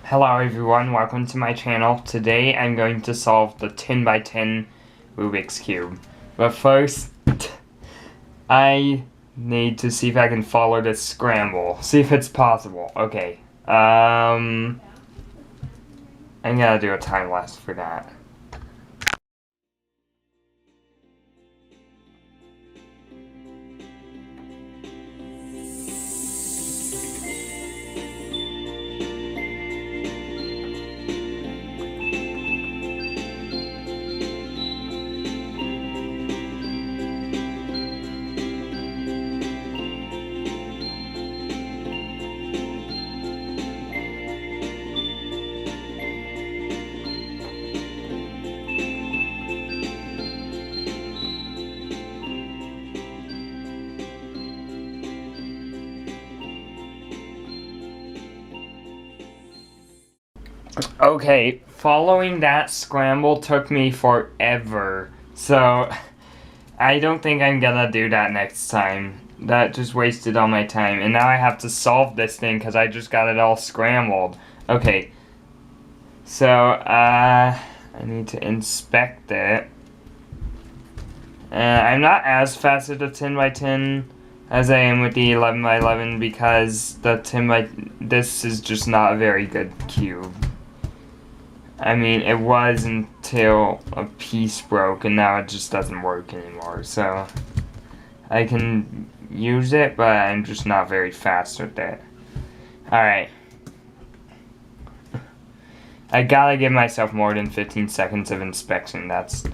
Hello everyone, welcome to my channel. Today I'm going to solve the 10 by 10 Rubik's Cube. But first, I need to see if I can follow this scramble. See if it's possible. Okay. I'm gonna do a time lapse for that. Okay, following that scramble took me forever, so I don't think I'm gonna do that next time. That just wasted all my time, and now I have to solve this thing because I just got it all scrambled. Okay, so I need to inspect it. I'm not as fast at the 10 by 10 as I am with the 11 by 11 because the 10 by this is just not a very good cube. I mean, it was until a piece broke, and now it just doesn't work anymore, so I can use it, but I'm just not very fast with it. Alright. I gotta give myself more than 15 seconds of inspection, that's...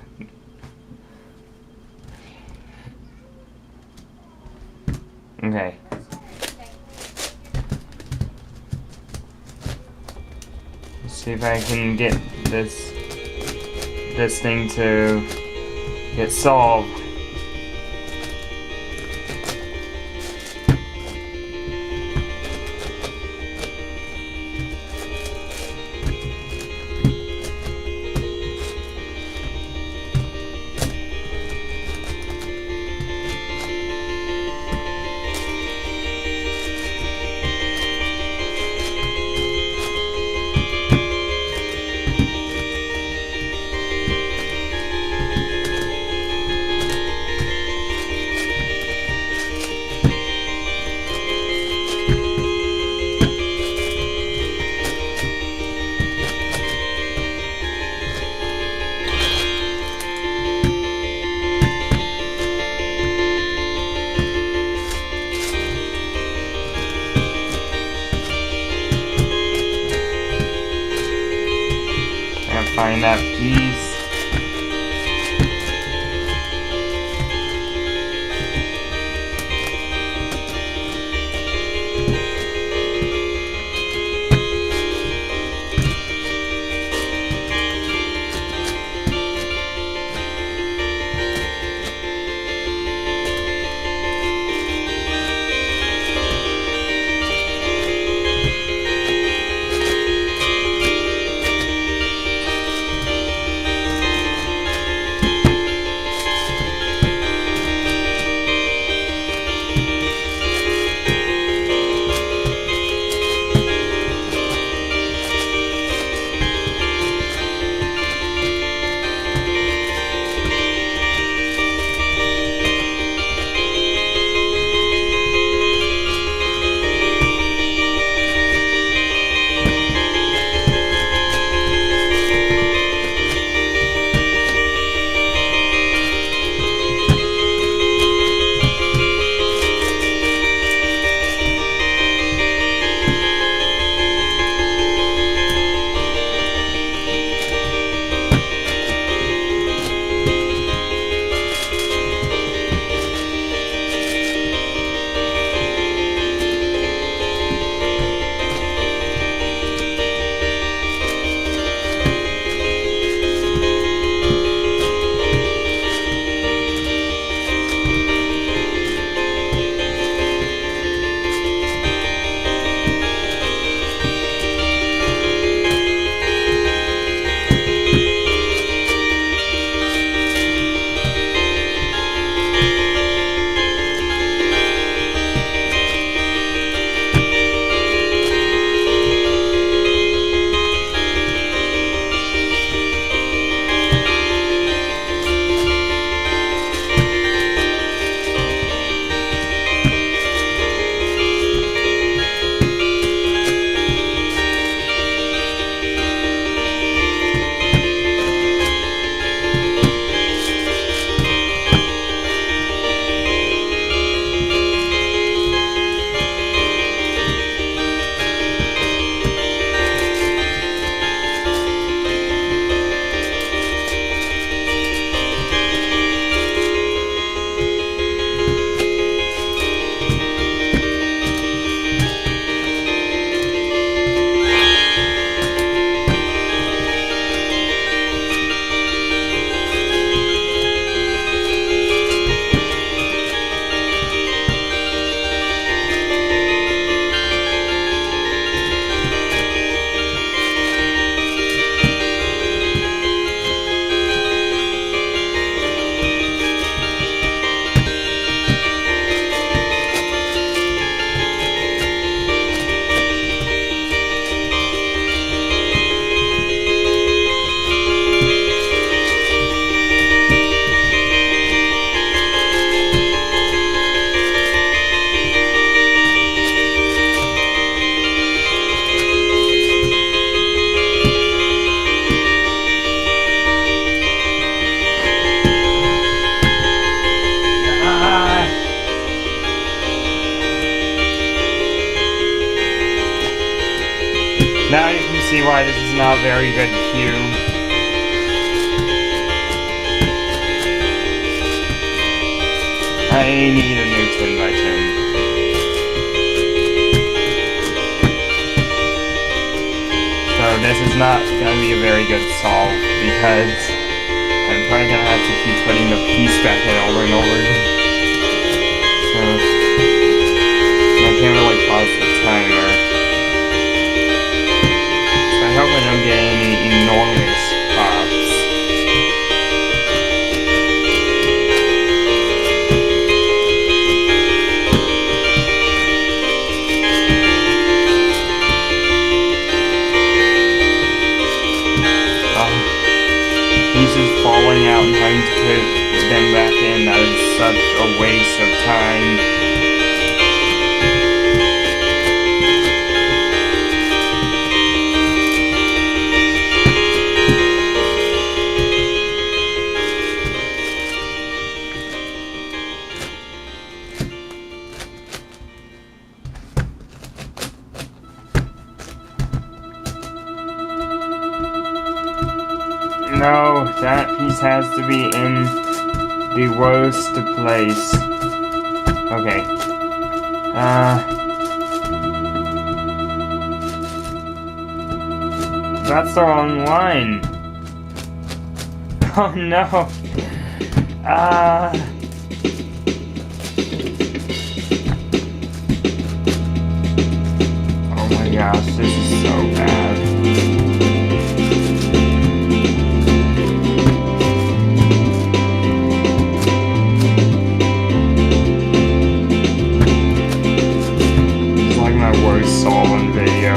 Okay. See if I can get this thing to get solved. Find that piece. Now you can see why this is not a very good cube. I need a new 10x10. So this is not going to be a very good solve because I'm probably going to have to keep putting the piece back in over and over again. So I can't really pause the timer. So I hope I don't get any enormous pops. Pieces falling out and having to put them back in, that is such a waste of time. No, that piece has to be in the worst place. Okay. That's the wrong line. Oh no. Oh my gosh, this is so bad. Worst solving video.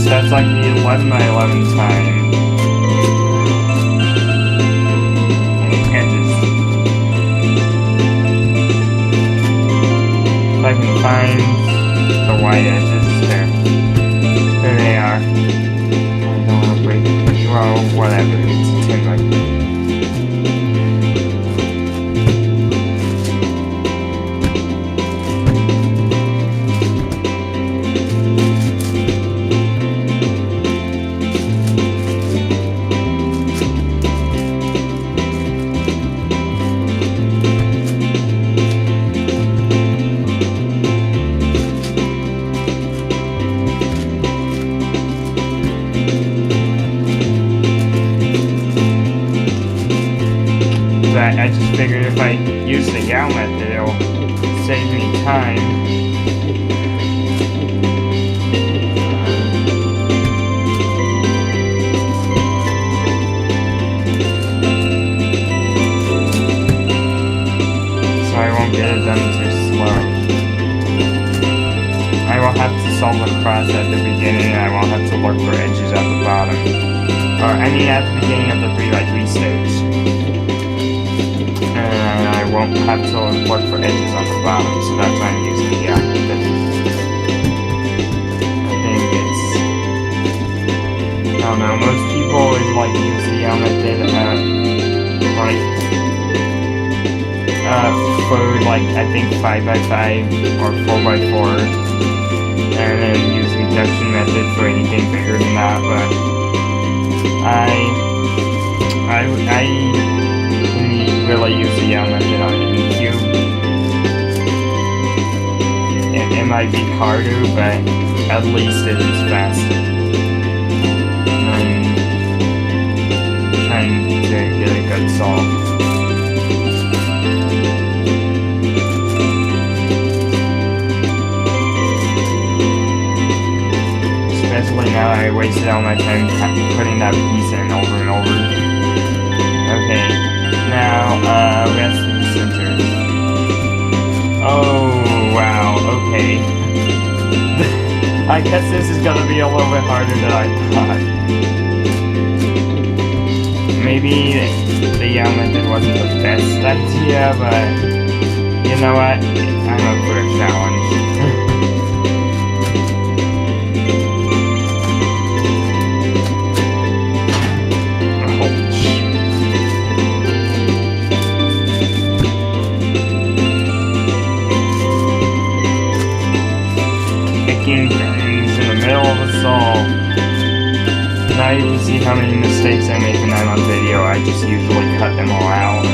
That's like the 11x11 time. And edges. If I can find the white edges, there they are. I don't want to break it. Well, whatever, it's 10x10. I just figured if I use the Yao method, it'll save me time. So I won't get it done too slow. I will have to solve the cross at the beginning, and I won't have to look for edges at the bottom. Or, I mean at the beginning of the 3x3 stage. And I won't have to look for edges on the bottom, so that's why I'm using the Yao method. I think it's... I don't know, most people would like use the Yao method for I think 5x5 or 4x4, and then use the reduction method for anything bigger than that, but I really use the Yao method on any cube. It might be harder, but at least it is faster. I'm trying to get a good solve. especially now I wasted all my time putting that piece in over and over. Okay, now, rest of the center. Oh, wow, okay. I guess this is gonna be a little bit harder than I thought. Maybe the Yao method wasn't the best idea, but you know what? I'm up for a challenge. Kicking things in the middle of a solve. Now you can see how many mistakes I make when I'm on video. I just usually cut them all out.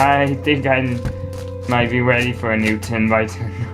I think I might be ready for a new 10 by 10.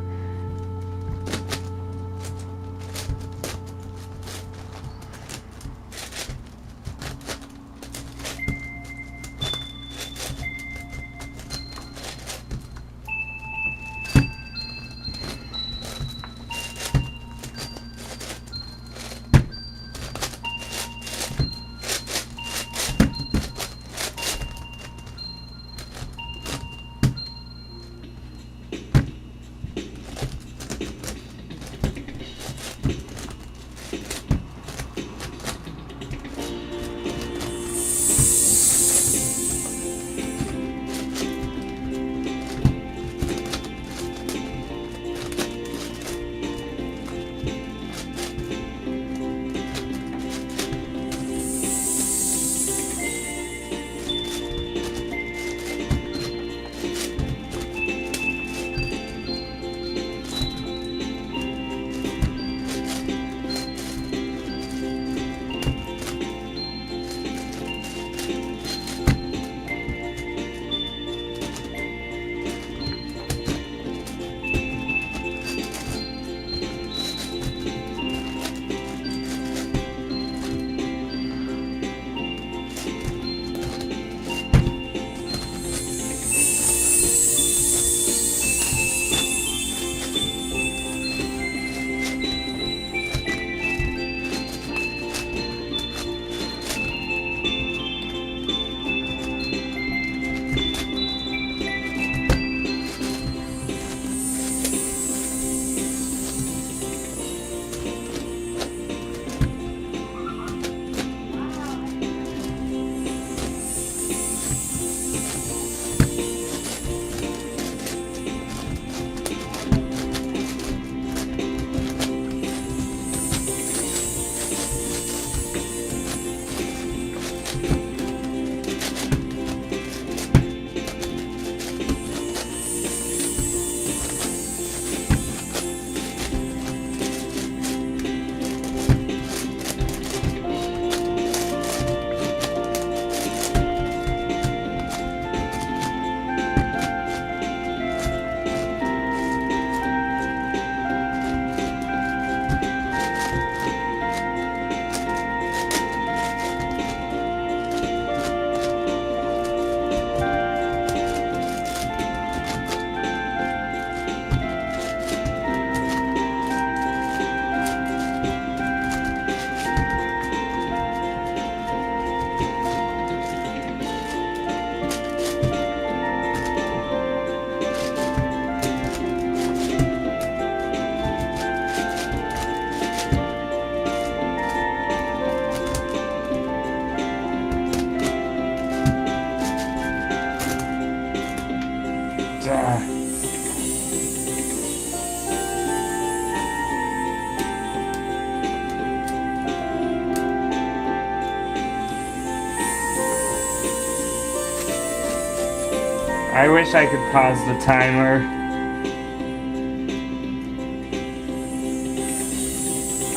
I wish I could pause the timer.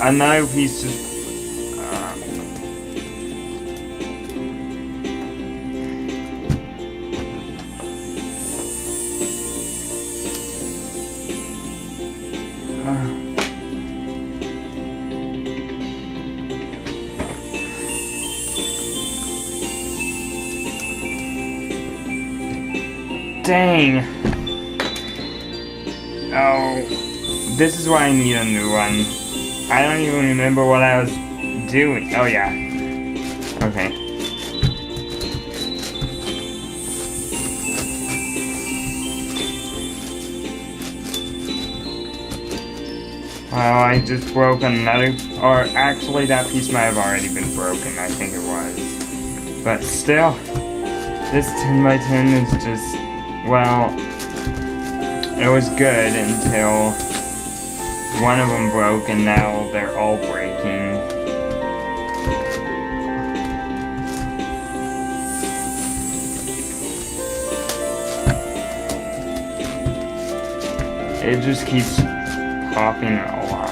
Another piece just... Dang. Oh, this is why I need a new one. I don't even remember what I was doing. Oh yeah. Okay. Well, I just broke another, or actually that piece might have already been broken, I think it was. But still, this 10 by 10 is just, well, it was good until one of them broke and now they're all breaking. It just keeps popping a lot.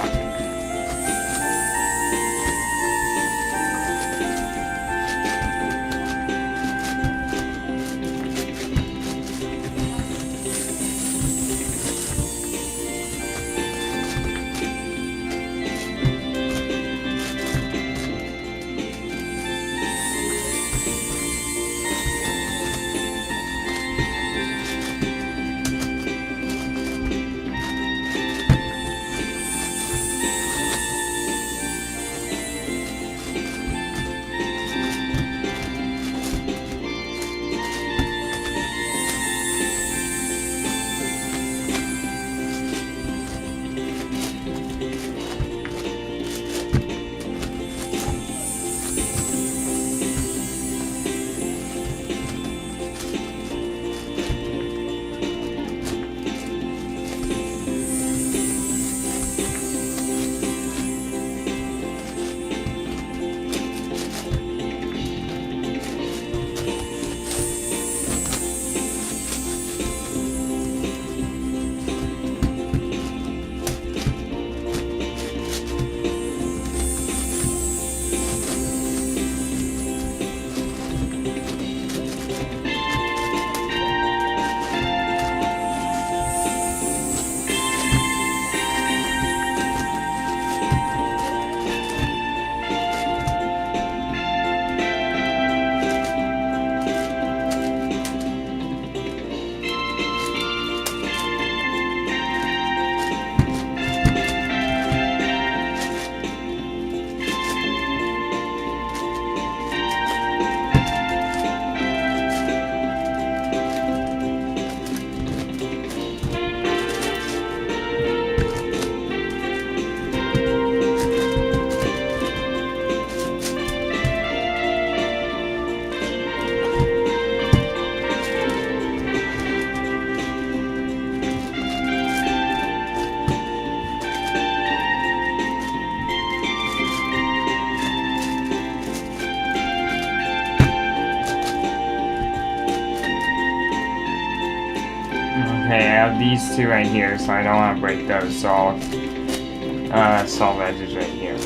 these two right here, so I don't want to break those, so I'll solve edges right here.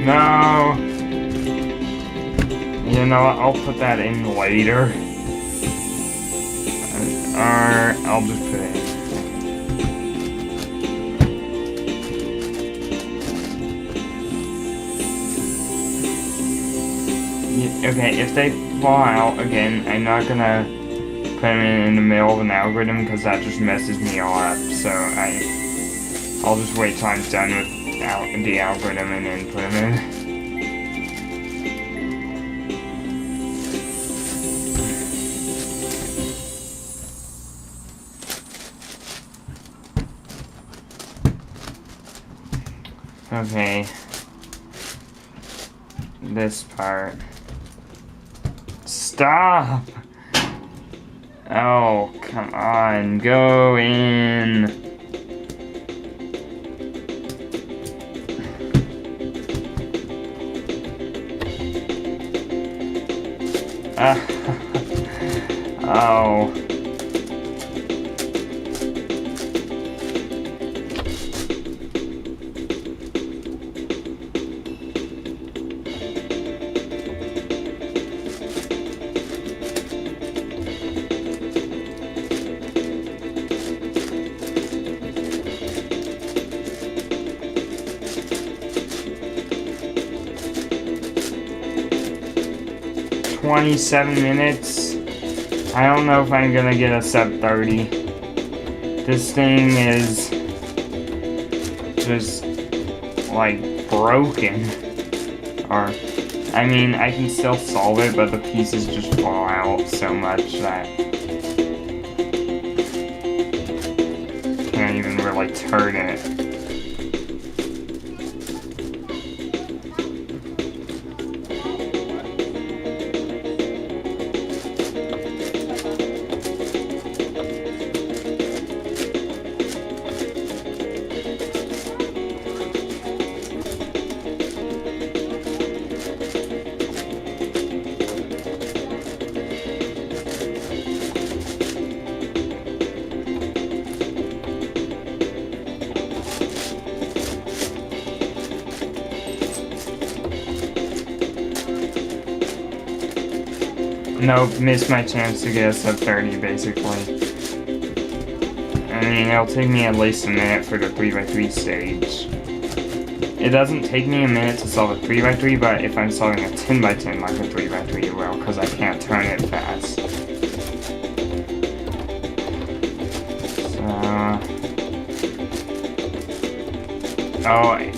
No! You know what, I'll put that in later. Or I'll just put it in. Okay, if they fall out again, I'm not gonna put them in the middle of an algorithm because that just messes me all up. So I'll just wait till I'm done with the algorithm and then put them in. Okay. This part. Stop! Oh, come on, go in. Oh. 27 minutes. I don't know if I'm gonna get a sub 30. This thing is just like broken. Or, I mean, I can still solve it, but the pieces just fall out so much that can't even really turn it. Nope, missed my chance to get a sub 30 basically. mean, it'll take me at least a minute for the 3x3 stage. It doesn't take me a minute to solve a 3x3, but if I'm solving a 10x10 like a 3x3, it will, because I can't turn it fast.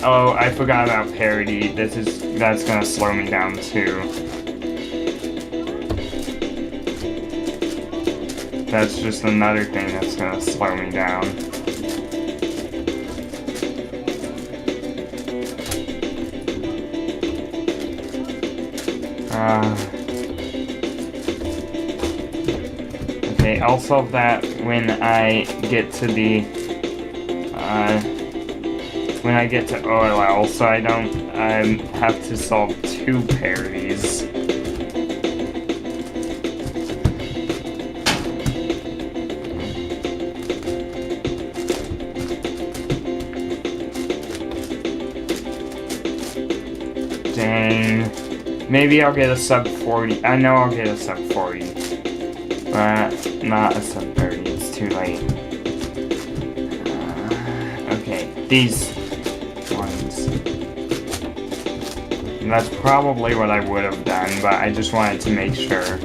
Oh, I forgot about parity. That's gonna slow me down too. That's just another thing that's gonna slow me down. Okay, I'll solve that when I get to the OLL, so I don't have to solve 2 parities. Dang. Maybe I'll get a sub 40. I know I'll get a sub 40. But not a sub 30. It's too late. Okay, these ones. And that's probably what I would have done, but I just wanted to make sure.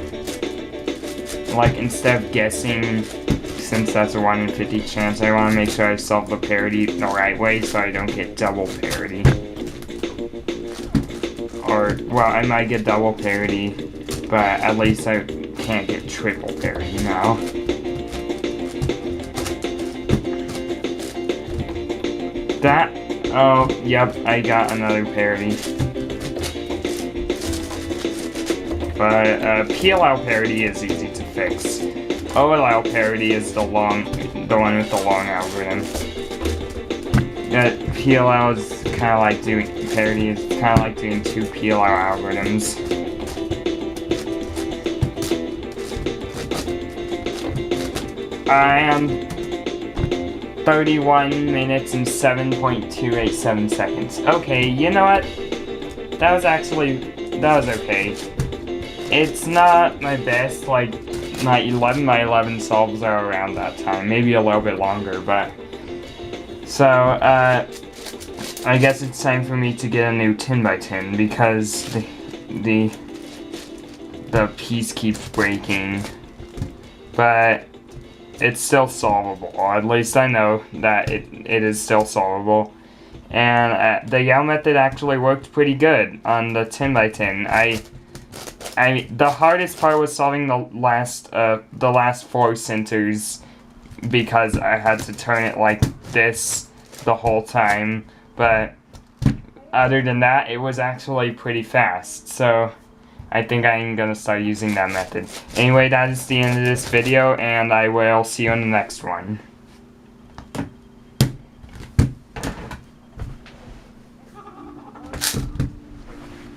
Like, instead of guessing, since that's a 1 in 50 chance, I want to make sure I solve the parity the right way so I don't get double parity. Or, well, I might get double parity, but at least I can't get triple parity now. Oh, yep, I got another parity. But, PLL parity is easy to fix. OLL parity is the one with the long algorithm. PLL is kind of like doing parity, is kind of like doing 2 PLL algorithms. I am 31 minutes and 7.287 seconds. Okay, you know what? That was okay. It's not my best, like, my 11 by 11 solves are around that time. Maybe a little bit longer, but... So, I guess it's time for me to get a new 10 by 10 because the piece keeps breaking. But it's still solvable. At least I know that it is still solvable. And the Yell method actually worked pretty good on the 10 by 10. The hardest part was solving the last 4 centers because I had to turn it like this the whole time. But other than that, it was actually pretty fast. So I think I'm gonna start using that method. Anyway, that is the end of this video, and I will see you in the next one.